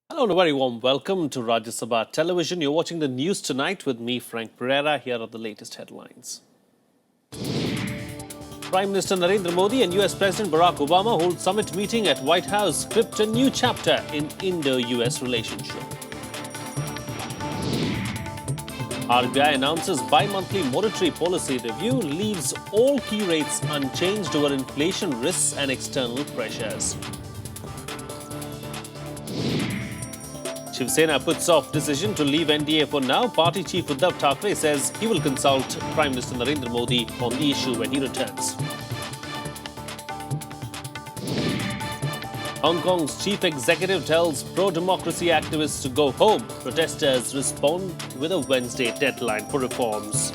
Hello and a very warm welcome to Rajya Sabha Television. You're watching the news tonight with me, Frank Pereira. Here are the latest headlines. Prime Minister Narendra Modi and US President Barack Obama hold summit meeting at White House, script a new chapter in Indo-US relationship. RBI announces bi-monthly monetary policy review, leaves all key rates unchanged over inflation risks and external pressures. Shiv Sena puts off decision to leave NDA for now. Party chief Uddhav Thackeray says he will consult Prime Minister Narendra Modi on the issue when he returns. Hong Kong's chief executive tells pro-democracy activists to go home. Protesters respond with a Wednesday deadline for reforms.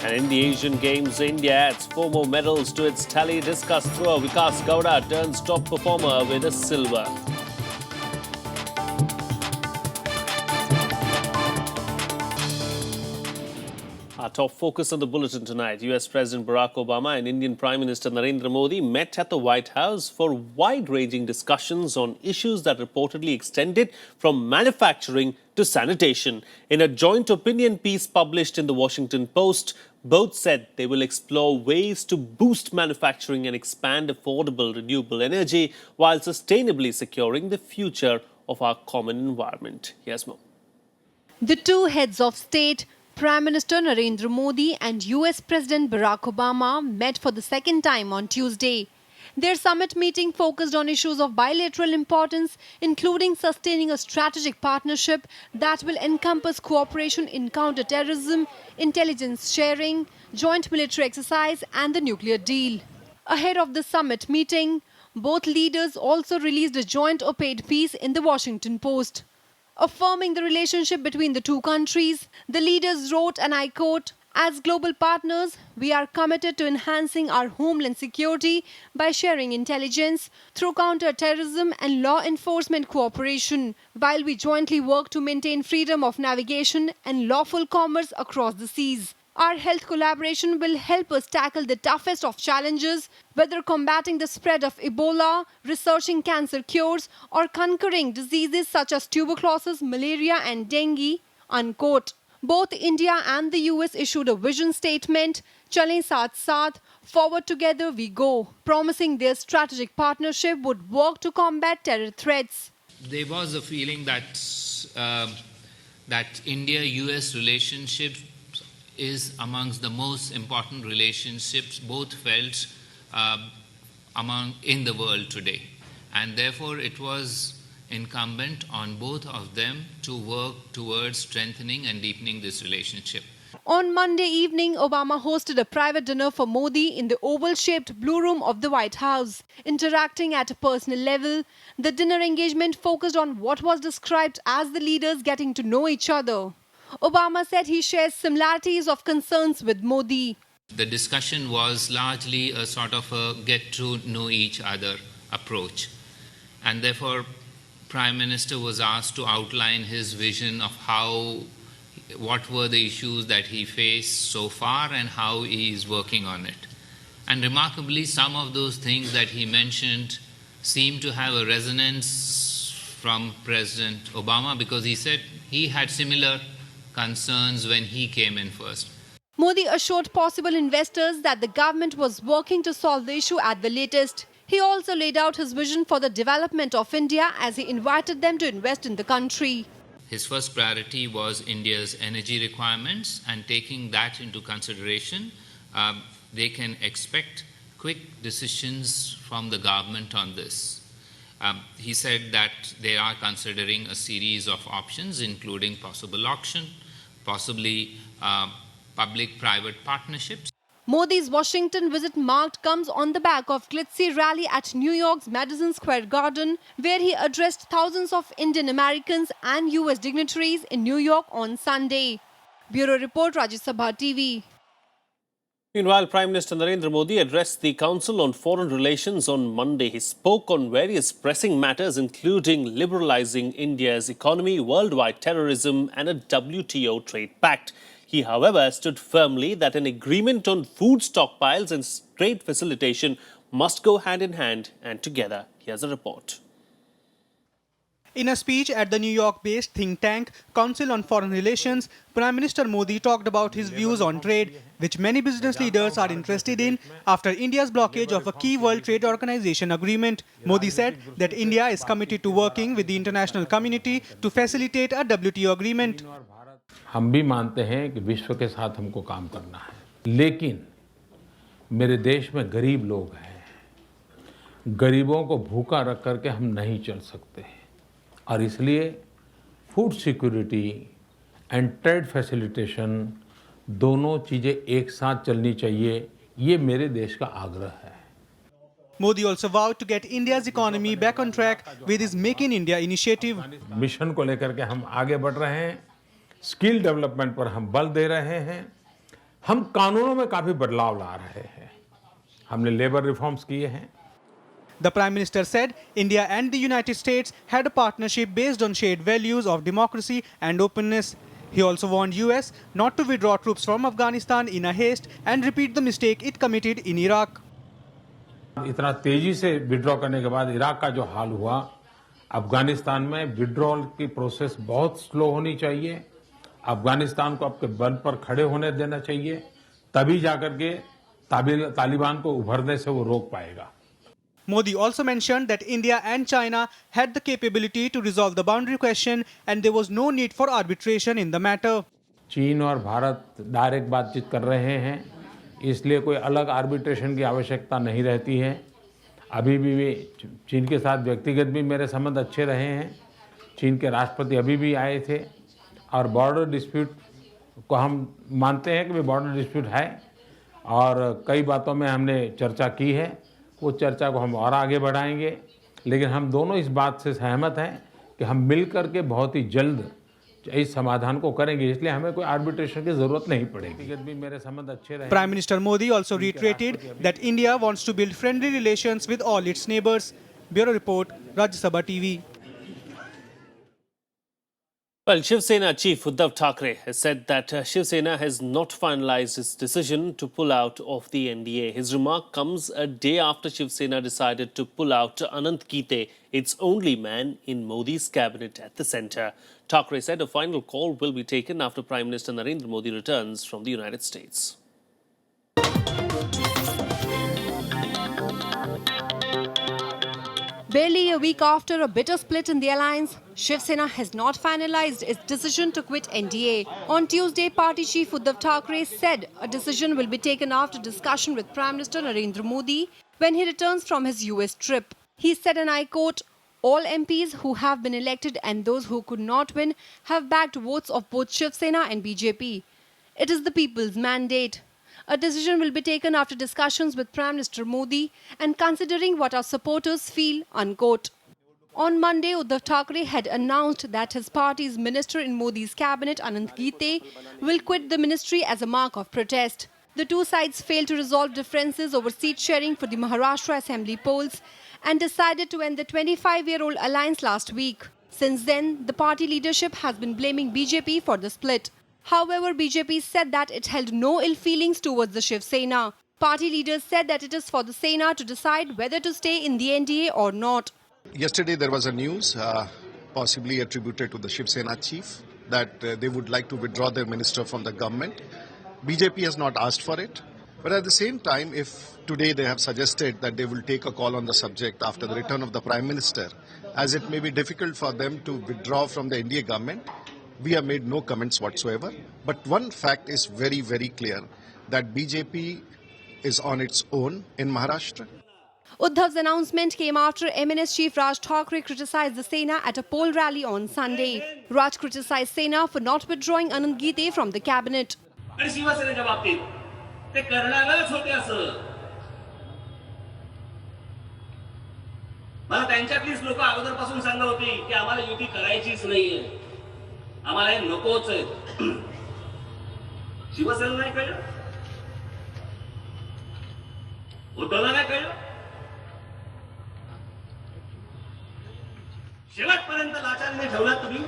And in the Asian Games, India adds 4 more medals to its tally. Discus thrower Vikas Gowda turns top performer with a silver. Our top focus on the bulletin tonight. US President Barack Obama and Indian Prime Minister Narendra Modi met at the White House for wide-ranging discussions on issues that reportedly extended from manufacturing to sanitation. In a joint opinion piece published in the Washington Post, both said they will explore ways to boost manufacturing and expand affordable renewable energy while sustainably securing the future of our common environment. Here's more. The two heads of state, Prime Minister Narendra Modi and US President Barack Obama, met for the second time on Tuesday. Their summit meeting focused on issues of bilateral importance, including sustaining a strategic partnership that will encompass cooperation in counter-terrorism, intelligence sharing, joint military exercise and the nuclear deal. Ahead of the summit meeting, both leaders also released a joint op-ed piece in the Washington Post. Affirming the relationship between the two countries, the leaders wrote, and I quote, "As global partners, we are committed to enhancing our homeland security by sharing intelligence through counter-terrorism and law enforcement cooperation, while we jointly work to maintain freedom of navigation and lawful commerce across the seas. Our health collaboration will help us tackle the toughest of challenges, whether combating the spread of Ebola, researching cancer cures, or conquering diseases such as tuberculosis, malaria, and dengue," unquote. Both India and the US issued a vision statement, "Chalein Saath Saath, forward together we go," promising their strategic partnership would work to combat terror threats. There was a feeling that India-US relationship is amongst the most important relationships both felt in the world today. And therefore it was incumbent on both of them to work towards strengthening and deepening this relationship. On Monday evening, Obama hosted a private dinner for Modi in the oval-shaped Blue Room of the White House. Interacting at a personal level, the dinner engagement focused on what was described as the leaders getting to know each other. Obama said he shares similarities of concerns with Modi. The discussion was largely a sort of a get-to-know-each-other approach. And therefore, Prime Minister was asked to outline his vision of what were the issues that he faced so far and how he is working on it. And remarkably, some of those things that he mentioned seem to have a resonance from President Obama, because he said he had similar concerns when he came in first. Modi assured possible investors that the government was working to solve the issue at the latest. He also laid out his vision for the development of India as he invited them to invest in the country. His first priority was India's energy requirements, and taking that into consideration, they can expect quick decisions from the government on this. He said that they are considering a series of options, including possible auction, possibly public-private partnerships. Modi's Washington visit comes on the back of glitzy rally at New York's Madison Square Garden, where he addressed thousands of Indian Americans and US dignitaries in New York on Sunday. Bureau Report, Rajya Sabha TV. Meanwhile, Prime Minister Narendra Modi addressed the Council on Foreign Relations on Monday. He spoke on various pressing matters, including liberalizing India's economy, worldwide terrorism, and a WTO trade pact. He, however, stood firmly that an agreement on food stockpiles and trade facilitation must go hand in hand and together. Here's a report. In a speech at the New York-based think tank Council on Foreign Relations, Prime Minister Modi talked about his views on trade, which many business leaders are interested in after India's blockage of a key World Trade Organization agreement. Modi said that India is committed to working with the international community to facilitate a WTO agreement. हम भी मानते हैं कि विश्व के साथ हमको काम करना है, लेकिन मेरे देश में गरीब लोग हैं, गरीबों को भूखा रख करके हम नहीं चल सकते, और इसलिए food security and trade facilitation दोनों चीज़ें एक साथ चलनी चाहिए, ये मेरे देश का आग्रह है. Modi also vowed to get India's economy back on track with his Make in India initiative. Mission को लेकर के हम आगे बढ़ रहे हैं, स्किल डेवलपमेंट पर हम बल दे रहे हैं, हम कानूनों में काफ़ी बदलाव ला रहे हैं, हमने लेबर रिफॉर्म्स किए हैं. The Prime Minister said India and the United States had a partnership based on shared values of democracy and openness. He also warned US not to withdraw troops from Afghanistan in a haste and repeat the mistake it committed in Iraq. इतना तेजी से withdraw करने के बाद Iraq का जो हाल हुआ, अफगानिस्तान में विड्रॉल की प्रोसेस बहुत स्लो होनी चाहिए. अफगानिस्तान को अपने बल पर खड़े होने देना चाहिए, तभी जाकर के तालिबान को उभरने से वो रोक पाएगा. Modi also mentioned that India and China had the capability to resolve the boundary question and there was no need for arbitration in the matter. चीन और भारत डायरेक्ट बातचीत कर रहे हैं, इसलिए कोई अलग आर्बिट्रेशन की आवश्यकता नहीं रहती है. अभी भी चीन के साथ व्यक्तिगत भी मेरे संबंध अच्छे रहे हैं. चीन के राष्ट्रपति अभी भी आए थे और बॉर्डर डिस्प्यूट को हम मानते हैं कि बॉर्डर डिस्प्यूट है और कई बातों में हमने चर्चा की है. वो चर्चा को हम और आगे बढ़ाएंगे, लेकिन हम दोनों इस बात से सहमत हैं कि हम मिलकर के बहुत ही जल्द इस समाधान को करेंगे, इसलिए हमें कोई आर्बिट्रेशन की जरूरत नहीं पड़ेगी. भी मेरे संबंध अच्छे रहे. Prime Minister Modi also reiterated that India wants to build friendly relations with all its neighbors. Bureau Report, Rajya Sabha TV. Well, Shiv Sena chief Uddhav Thackeray has said that Shiv Sena has not finalized its decision to pull out of the NDA. His remark comes a day after Shiv Sena decided to pull out Anant Gite, its only man in Modi's cabinet at the centre. Thackeray said a final call will be taken after Prime Minister Narendra Modi returns from the United States. Barely a week after a bitter split in the alliance, Shiv Sena has not finalized its decision to quit NDA. On Tuesday, party chief Uddhav Thackeray said a decision will be taken after discussion with Prime Minister Narendra Modi when he returns from his US trip. He said, and I quote, "All MPs who have been elected and those who could not win have backed votes of both Shiv Sena and BJP. It is the people's mandate. A decision will be taken after discussions with Prime Minister Modi and considering what our supporters feel," unquote. On Monday, Uddhav Thackeray had announced that his party's minister in Modi's cabinet, Anant Gite, will quit the ministry as a mark of protest. The two sides failed to resolve differences over seat sharing for the Maharashtra Assembly polls and decided to end the 25-year-old alliance last week. Since then, the party leadership has been blaming BJP for the split. However, BJP said that it held no ill feelings towards the Shiv Sena. Party leaders said that it is for the Sena to decide whether to stay in the NDA or not. Yesterday there was a news, possibly attributed to the Shiv Sena chief, that they would like to withdraw their minister from the government. BJP has not asked for it. But at the same time, if today they have suggested that they will take a call on the subject after the return of the Prime Minister, as it may be difficult for them to withdraw from the NDA government, we have made no comments whatsoever. But one fact is very, very clear, that BJP is on its own in Maharashtra. Uddhav's announcement came after MNS chief Raj Thackeray criticized the Sena at a poll rally on Sunday. Raj criticized Sena for not withdrawing Anant Gite from the cabinet. ते करणारच होते असं मला त्यांच्यातलीच लोक अगोदरपासून सांगत होती की आम्हाला युती करायचीच नाहीये आम्हाला हे नकोच आहे शिवसेना नाही कळलं उद्धवला नाही कळलं शेवटपर्यंत लाचारीने ठेवलात तुम्ही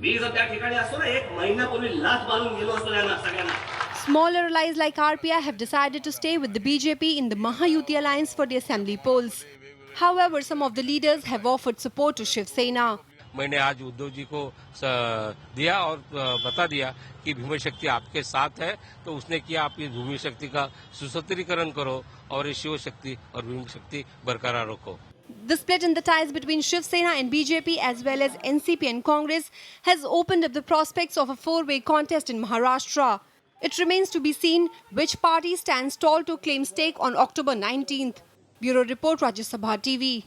मी जर त्या ठिकाणी असतो ना, एक महिन्यापूर्वी लाथ मारून गेलो असतो त्यांना सगळ्यांना. Smaller allies like RPI have decided to stay with the BJP in the Mahayuti alliance for the assembly polls. However, some of the leaders have offered support to Shiv Sena. मैंने आज उद्धव जी को दिया और बता दिया कि भूमि शक्ति आपके साथ है, तो उसने किया आप इस भूमि शक्ति का सुसूत्रीकरण करो और इस शिव शक्ति और भूमि शक्ति बरकरार रखो. The split in the ties between Shiv Sena and BJP as well as NCP and Congress has opened up the prospects of a four-way contest in Maharashtra. It remains to be seen which party stands tall to claim stake on October 19th. Bureau Report, Rajya Sabha TV.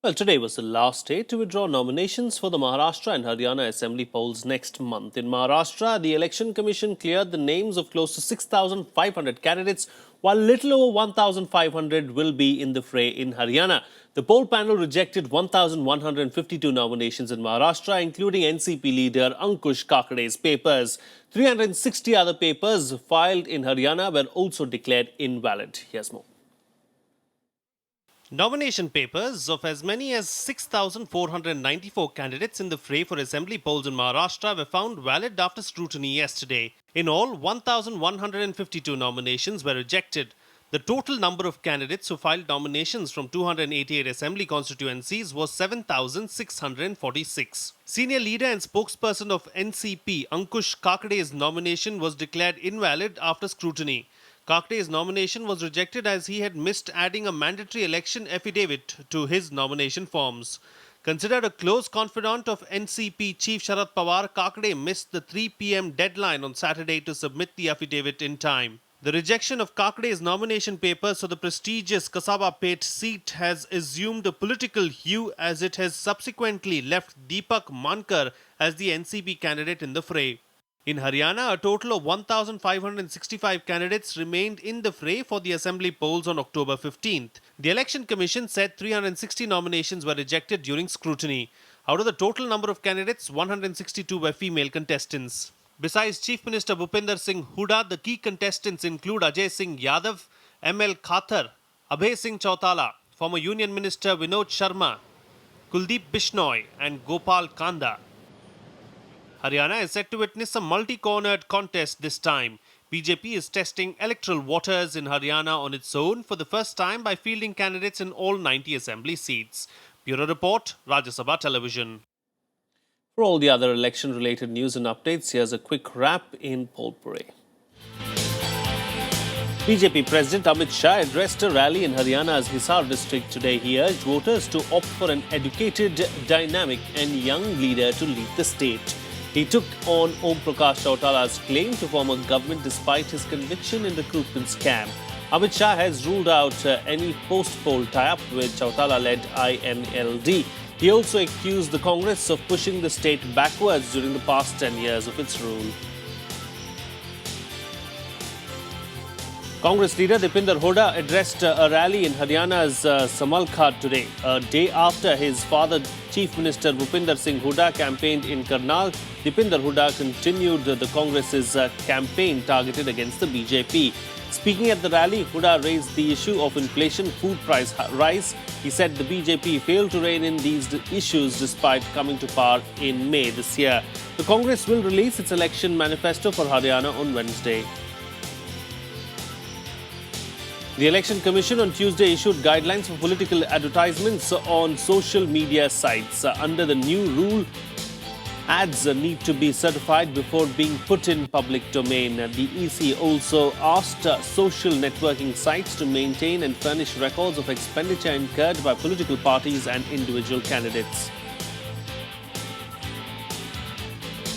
Well, today was the last day to withdraw nominations for the Maharashtra and Haryana assembly polls next month. In Maharashtra, the Election Commission cleared the names of close to 6,500 candidates, while little over 1,500 will be in the fray in Haryana. The poll panel rejected 1,152 nominations in Maharashtra, including NCP leader Ankush Kakde's papers. 360 other papers filed in Haryana were also declared invalid. Here's more. Nomination papers of as many as 6,494 candidates in the fray for assembly polls in Maharashtra were found valid after scrutiny yesterday. In all, 1,152 nominations were rejected. The total number of candidates who filed nominations from 288 assembly constituencies was 7,646. Senior leader and spokesperson of NCP, Ankush Kakde's nomination was declared invalid after scrutiny. Kakde's nomination was rejected as he had missed adding a mandatory election affidavit to his nomination forms. Considered a close confidant of NCP Chief Sharad Pawar, Kakde missed the 3 p.m. deadline on Saturday to submit the affidavit in time. The rejection of Kakde's nomination papers for the prestigious Kasaba Pet seat has assumed a political hue as it has subsequently left Deepak Mankar as the NCP candidate in the fray. In Haryana, a total of 1,565 candidates remained in the fray for the assembly polls on October 15th. The Election Commission said 360 nominations were rejected during scrutiny. Out of the total number of candidates, 162 were female contestants. Besides Chief Minister Bhupinder Singh Hooda, the key contestants include Ajay Singh Yadav, ML Khatar, Abhay Singh Chautala, former Union Minister Vinod Sharma, Kuldeep Bishnoi and Gopal Kanda. Haryana is set to witness a multi-cornered contest this time. BJP is testing electoral waters in Haryana on its own for the first time by fielding candidates in all 90 assembly seats. Bureau Report, Rajya Sabha Television. For all the other election-related news and updates, here's a quick wrap in Polpuri. BJP President Amit Shah addressed a rally in Haryana's Hisar district today. He urged voters to opt for an educated, dynamic and young leader to lead the state. He took on Om Prakash Chautala's claim to form a government despite his conviction in recruitment scam. Amit Shah has ruled out any post-poll tie-up with Chautala-led INLD. He also accused the Congress of pushing the state backwards during the past 10 years of its rule. Congress leader Dipinder Hooda addressed a rally in Haryana's Samalkhat today, a day after his father, Chief Minister Bhupinder Singh Hooda, campaigned in Karnal. Dipinder Hooda continued the Congress's campaign targeted against the BJP. Speaking at the rally, Hooda raised the issue of inflation, food price rise. He said the BJP failed to rein in these issues despite coming to power in May this year. The Congress will release its election manifesto for Haryana on Wednesday. The Election Commission on Tuesday issued guidelines for political advertisements on social media sites. Under the new rule, ads need to be certified before being put in public domain. The EC also asked social networking sites to maintain and furnish records of expenditure incurred by political parties and individual candidates.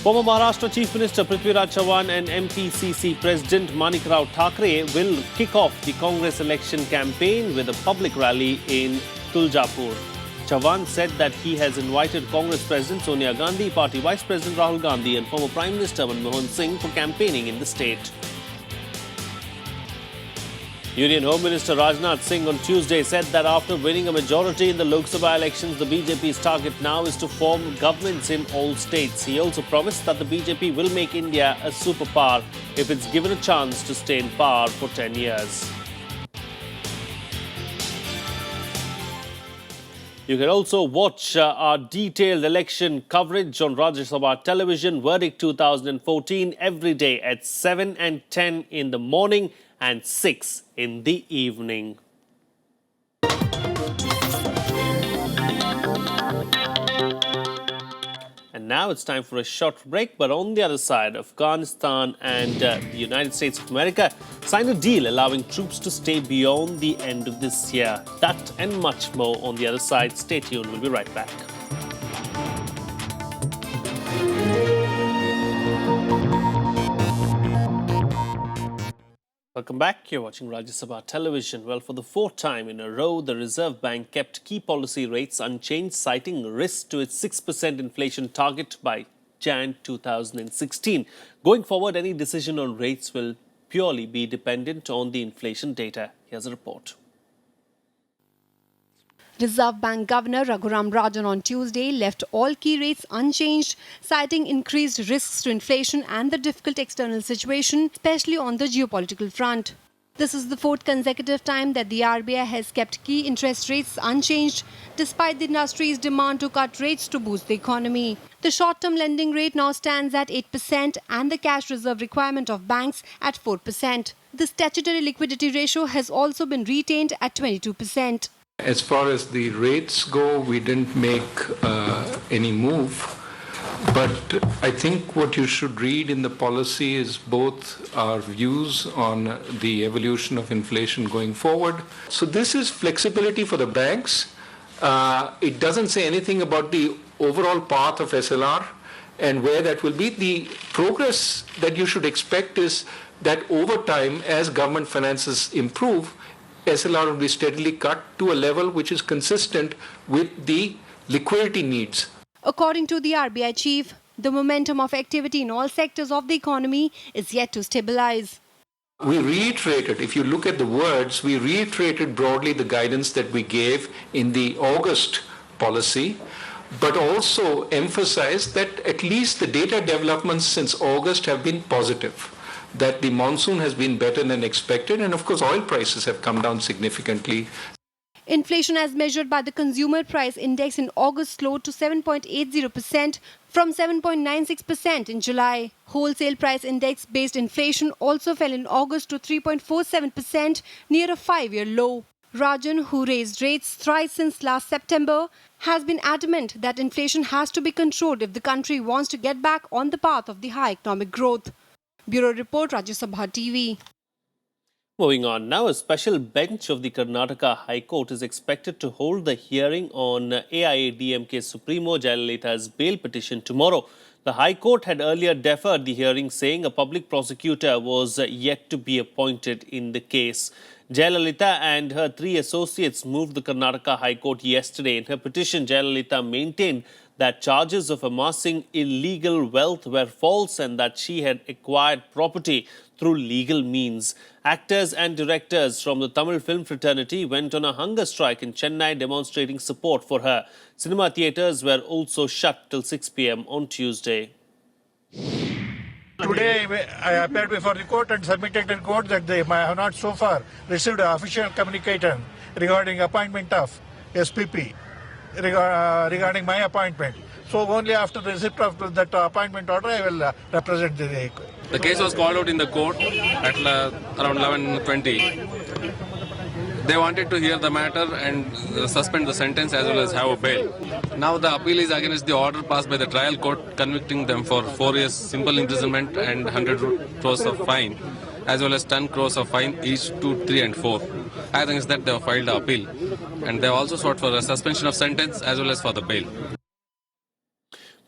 Former Maharashtra Chief Minister Prithviraj Chavan and MPCC President Manikrao Thakre will kick off the Congress election campaign with a public rally in Tuljapur. Chavan said that he has invited Congress President Sonia Gandhi, Party Vice President Rahul Gandhi and former Prime Minister Manmohan Singh for campaigning in the state. Union Home Minister Rajnath Singh on Tuesday said that after winning a majority in the Lok Sabha elections, the BJP's target now is to form governments in all states. He also promised that the BJP will make India a superpower if it's given a chance to stay in power for 10 years. You can also watch our detailed election coverage on Rajya Sabha television, Verdict 2014, every day at 7 and 10 in the morning and 6 in the evening. And now it's time for a short break, but on the other side, Afghanistan and the United States of America signed a deal allowing troops to stay beyond the end of this year. That and much more on the other side. Stay tuned, we'll be right back. Welcome back. You're watching Rajya Sabha television. Well, for the fourth time in a row, the Reserve Bank kept key policy rates unchanged, citing risks to its 6% inflation target by Jan 2016. Going forward, any decision on rates will purely be dependent on the inflation data. Here's a report. Reserve Bank Governor Raghuram Rajan on Tuesday left all key rates unchanged, citing increased risks to inflation and the difficult external situation, especially on the geopolitical front. This is the fourth consecutive time that the RBI has kept key interest rates unchanged, despite the industry's demand to cut rates to boost the economy. The short-term lending rate now stands at 8% and the cash reserve requirement of banks at 4%. The statutory liquidity ratio has also been retained at 22%. As far as the rates go, we didn't make any move. But I think what you should read in the policy is both our views on the evolution of inflation going forward. So this is flexibility for the banks. It doesn't say anything about the overall path of SLR and where that will be. The progress that you should expect is that over time, as government finances improve, SLR will be steadily cut to a level which is consistent with the liquidity needs. According to the RBI chief, the momentum of activity in all sectors of the economy is yet to stabilize. We reiterated, if you look at the words, we reiterated broadly the guidance that we gave in the August policy, but also emphasized that at least the data developments since August have been positive. That the monsoon has been better than expected, and of course oil prices have come down significantly. Inflation as measured by the Consumer Price Index in August slowed to 7.80% from 7.96% in July. Wholesale Price Index-based inflation also fell in August to 3.47%, near a 5-year low. Rajan, who raised rates thrice since last September, has been adamant that inflation has to be controlled if the country wants to get back on the path of the high economic growth. Bureau Report, Rajya Sabha TV. Moving on now, a special bench of the Karnataka High Court is expected to hold the hearing on AIADMK Supremo Jayalalithas bail petition tomorrow. The High Court had earlier deferred the hearing, saying a public prosecutor was yet to be appointed in the case. Jayalalitha and her 3 associates moved the Karnataka High Court yesterday. In her petition, Jayalalitha maintained that charges of amassing illegal wealth were false and that she had acquired property through legal means. Actors and directors from the Tamil film fraternity went on a hunger strike in Chennai, demonstrating support for her. Cinema theatres were also shut till 6 p.m. on Tuesday. Today, I appeared before the court and submitted in court that they have not so far received an official communication regarding appointment of SPP, regarding my appointment. So only after the receipt of that appointment order, I will represent the... The case was called out in the court at around 11:20. They wanted to hear the matter and suspend the sentence as well as have a bail. Now the appeal is against the order passed by the trial court convicting them for 4 years simple imprisonment and 100 crores of fine, as well as 10 crores of fine each 2, 3 and 4. Against that they have filed an appeal, and they have also sought for a suspension of sentence as well as for the bail.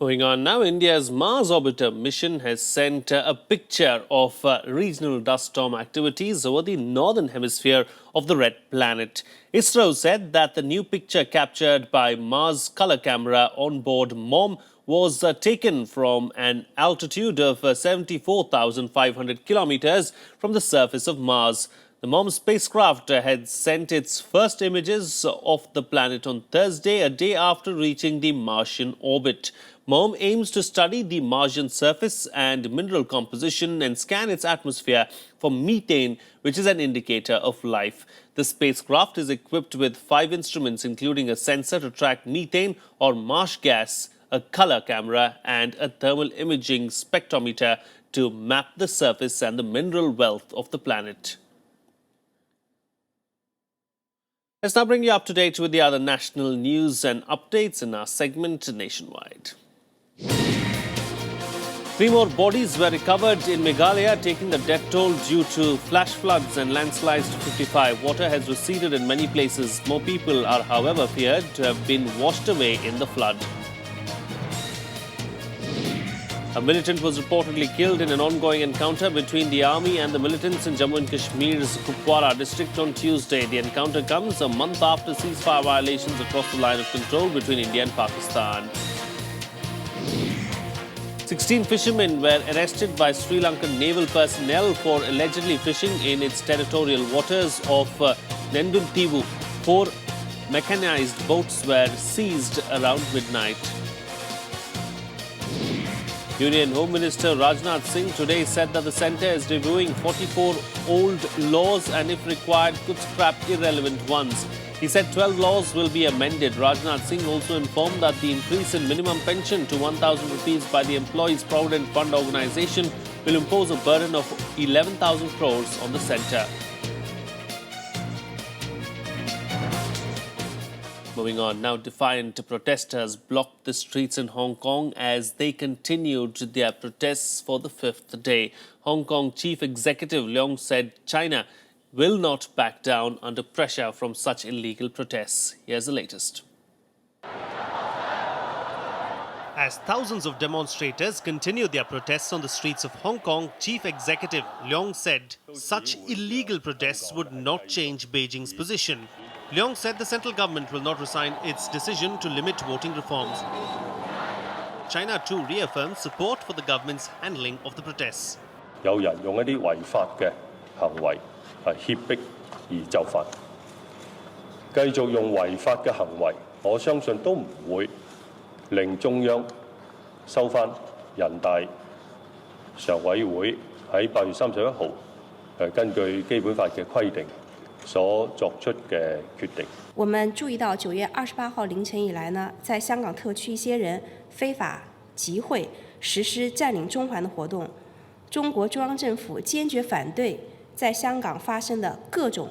Moving on now, India's Mars orbiter mission has sent a picture of regional dust storm activities over the northern hemisphere of the red planet. ISRO said that the new picture captured by Mars color camera on board MOM was taken from an altitude of 74,500 kilometers from the surface of Mars. The MOM spacecraft had sent its first images of the planet on Thursday, a day after reaching the Martian orbit. MOM aims to study the Martian surface and mineral composition and scan its atmosphere for methane, which is an indicator of life. The spacecraft is equipped with 5 instruments, including a sensor to track methane or marsh gas, a color camera, and a thermal imaging spectrometer to map the surface and the mineral wealth of the planet. Let's now bring you up to date with the other national news and updates in our segment Nationwide. 3 more bodies were recovered in Meghalaya, taking the death toll due to flash floods and landslides to 55. Water has receded in many places. More people are, however, feared to have been washed away in the flood. A militant was reportedly killed in an ongoing encounter between the army and the militants in Jammu and Kashmir's Kupwara district on Tuesday. The encounter comes a month after ceasefire violations across the line of control between India and Pakistan. 16 fishermen were arrested by Sri Lankan naval personnel for allegedly fishing in its territorial waters of Nenduntivu. 4 mechanized boats were seized around midnight. Union Home Minister Rajnath Singh today said that the centre is reviewing 44 old laws and, if required, could scrap irrelevant ones. He said 12 laws will be amended. Rajnath Singh also informed that the increase in minimum pension to 1,000 rupees by the Employees Provident Fund organisation will impose a burden of 11,000 crores on the centre. Moving on, now defiant protesters blocked the streets in Hong Kong as they continued their protests for the 5th day. Hong Kong Chief Executive Leong said China will not back down under pressure from such illegal protests. Here's the latest. As thousands of demonstrators continued their protests on the streets of Hong Kong, Chief Executive Leong said such illegal protests would not change Beijing's position. Leong said the central government will not resign its decision to limit voting reforms. China too reaffirmed support for the government's handling of the protests. 有人用一啲違法嘅行為脅迫而就範，繼續用違法嘅行為，我相信都唔會令中央收返人大常委會喺8月31號根據基本法嘅規定所作出嘅決定。我們注意到9月28號凌晨以來呢，在香港特區一些人非法集會、實施佔領中環的活動，中國中央政府堅決反對在香港發生的各種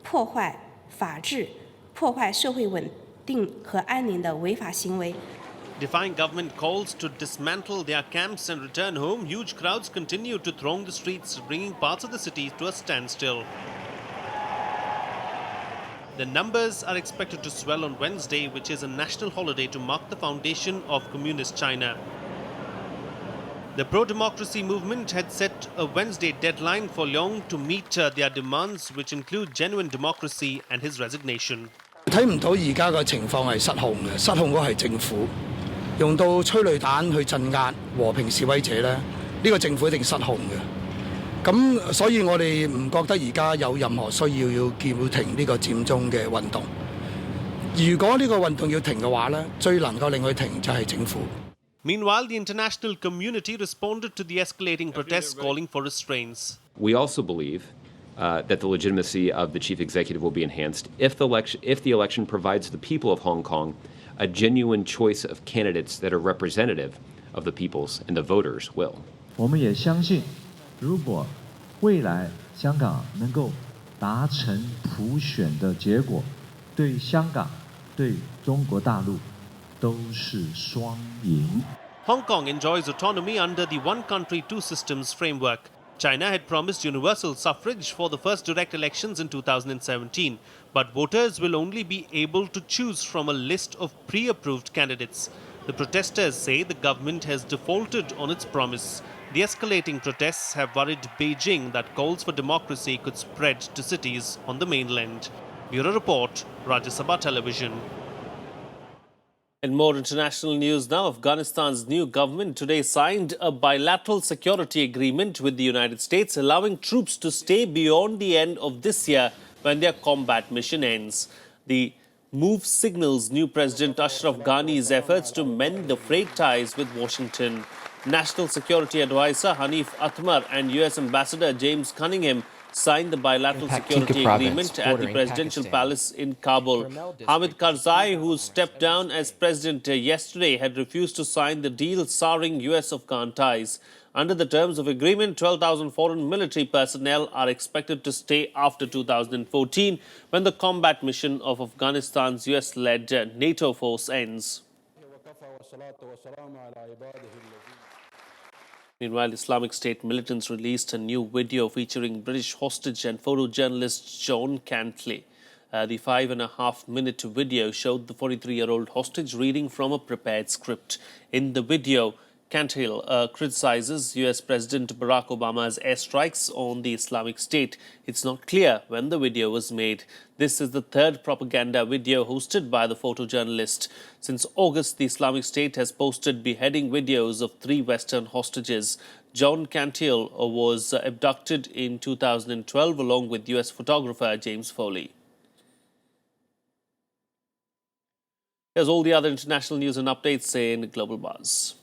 破壞法治、破壞社會穩定和安寧的違法行為。Defying government calls to dismantle their camps and return home, huge crowds continue to throng the streets, bringing parts of the city to a standstill. The numbers are expected to swell on Wednesday, which is a national holiday to mark the foundation of Communist China. The pro-democracy movement had set a Wednesday deadline for Leong to meet their demands, which include genuine democracy and his resignation. 睇唔到而家嘅情況係失控嘅，失控嗰係政府用到催淚彈去鎮壓和平示威者咧，呢個政府一定失控嘅。咁所以我哋唔覺得而家有任何需要叫停呢個佔中嘅運動。如果呢個運動要停嘅話咧，最能夠令佢停就係政府。Meanwhile, the international community responded to the escalating protests, calling for restraints. We also believe that the legitimacy of the chief executive will be enhanced if the election provides the people of Hong Kong a genuine choice of candidates that are representative of the people's and the voters' will. 我们也相信，如果未来香港能够达成普选的结果，对香港、对中国大陆都是双赢。 Hong Kong enjoys autonomy under the One Country, Two Systems framework. China had promised universal suffrage for the first direct elections in 2017, but voters will only be able to choose from a list of pre-approved candidates. The protesters say the government has defaulted on its promise. The escalating protests have worried Beijing that calls for democracy could spread to cities on the mainland. Bureau Report, Rajya Sabha Television. In more international news now, Afghanistan's new government today signed a bilateral security agreement with the United States, allowing troops to stay beyond the end of this year when their combat mission ends. The move signals new President Ashraf Ghani's efforts to mend the frayed ties with Washington. National Security Advisor Hanif Atmar and US Ambassador James Cunningham signed the bilateral security agreement at the presidential palace in Kabul. Hamid Karzai, who stepped down as president yesterday, had refused to sign the deal souring US-Afghan ties. Under the terms of agreement, 12,000 foreign military personnel are expected to stay after 2014 when the combat mission of Afghanistan's US-led NATO force ends. Meanwhile, Islamic State militants released a new video featuring British hostage and photojournalist John Cantley. The 5.5-minute video showed the 43-year-old hostage reading from a prepared script. In the video, Cantley criticizes US President Barack Obama's airstrikes on the Islamic State. It's not clear when the video was made. This is the third propaganda video hosted by the photojournalist. Since August, the Islamic State has posted beheading videos of 3 Western hostages. John Cantley was abducted in 2012 along with US photographer James Foley. Here's all the other international news and updates in Global Buzz.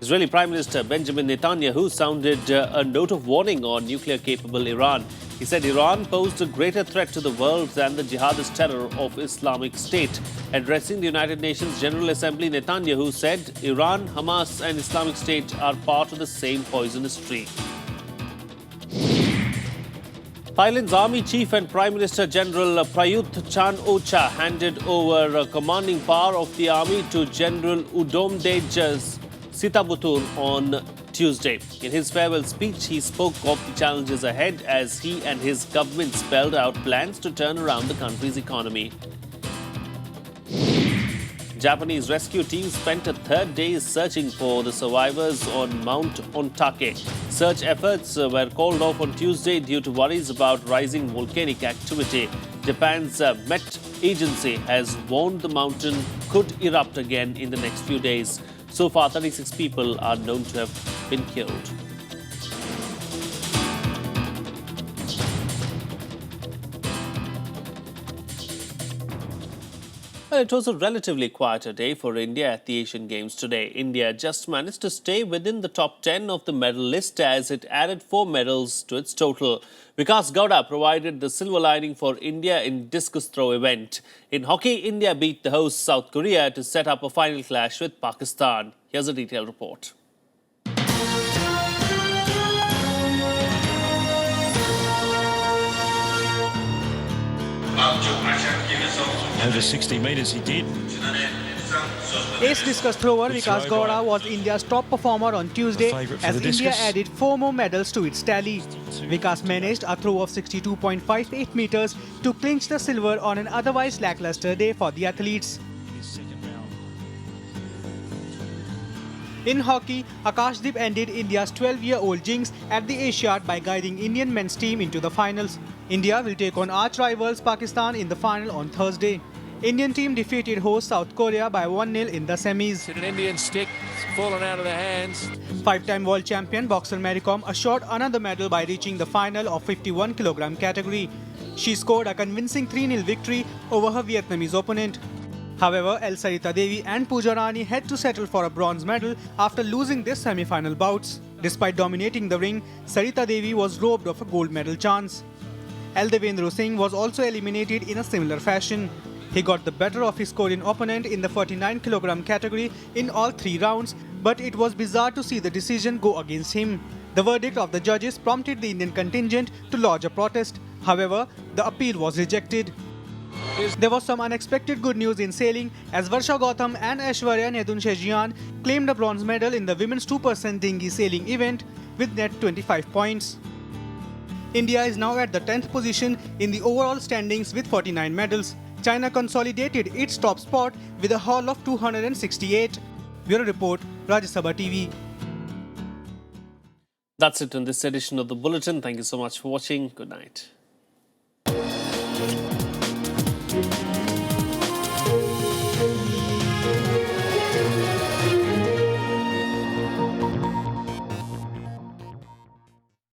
Israeli Prime Minister Benjamin Netanyahu sounded a note of warning on nuclear-capable Iran. He said Iran posed a greater threat to the world than the jihadist terror of Islamic State. Addressing the United Nations General Assembly, Netanyahu said Iran, Hamas and Islamic State are part of the same poisonous tree. Thailand's Army Chief and Prime Minister General Prayut Chan-o-cha handed over commanding power of the army to General Udomdej Sitabutur on Tuesday. In his farewell speech, he spoke of the challenges ahead as he and his government spelled out plans to turn around the country's economy. Japanese rescue teams spent a third day searching for the survivors on Mount Ontake. Search efforts were called off on Tuesday due to worries about rising volcanic activity. Japan's Met Agency has warned the mountain could erupt again in the next few days. So far, 36 people are known to have been killed. Well, it was a relatively quieter day for India at the Asian Games today. India just managed to stay within the top 10 of the medal list as it added 4 medals to its total. Vikas Gowda provided the silver lining for India in discus throw event. In hockey, India beat the host South Korea to set up a final clash with Pakistan. Here's a detailed report. Over 60 metres he did. Ace discus thrower Vikas Gowda was India's top performer on Tuesday as India added 4 more medals to its tally. Vikas managed a throw of 62.58 metres to clinch the silver on an otherwise lackluster day for the athletes. In hockey, Akashdeep ended India's 12-year-old jinx at the Asiad by guiding Indian men's team into the finals. India will take on arch-rivals Pakistan in the final on Thursday. Indian team defeated host South Korea by 1-0 in the semis. An Indian stick, it's fallen out of their hands. 5-time world champion boxer Mary Kom assured another medal by reaching the final of 51kg category. She scored a convincing 3-0 victory over her Vietnamese opponent. However, Sarita Devi and Pooja Rani had to settle for a bronze medal after losing their semi-final bouts. Despite dominating the ring, Sarita Devi was robbed of a gold medal chance. Devendra Singh was also eliminated in a similar fashion. He got the better of his Korean opponent in the 49kg category in all 3 rounds, but it was bizarre to see the decision go against him. The verdict of the judges prompted the Indian contingent to lodge a protest. However, the appeal was rejected. There was some unexpected good news in sailing as Varsha Gautam and Aishwarya Nedunchejian claimed a bronze medal in the women's 2% dinghy sailing event with net 25 points. India is now at the 10th position in the overall standings with 49 medals. China consolidated its top spot with a haul of 268. Bureau Report, Rajya Sabha TV. That's it on this edition of the Bulletin. Thank you so much for watching. Good night.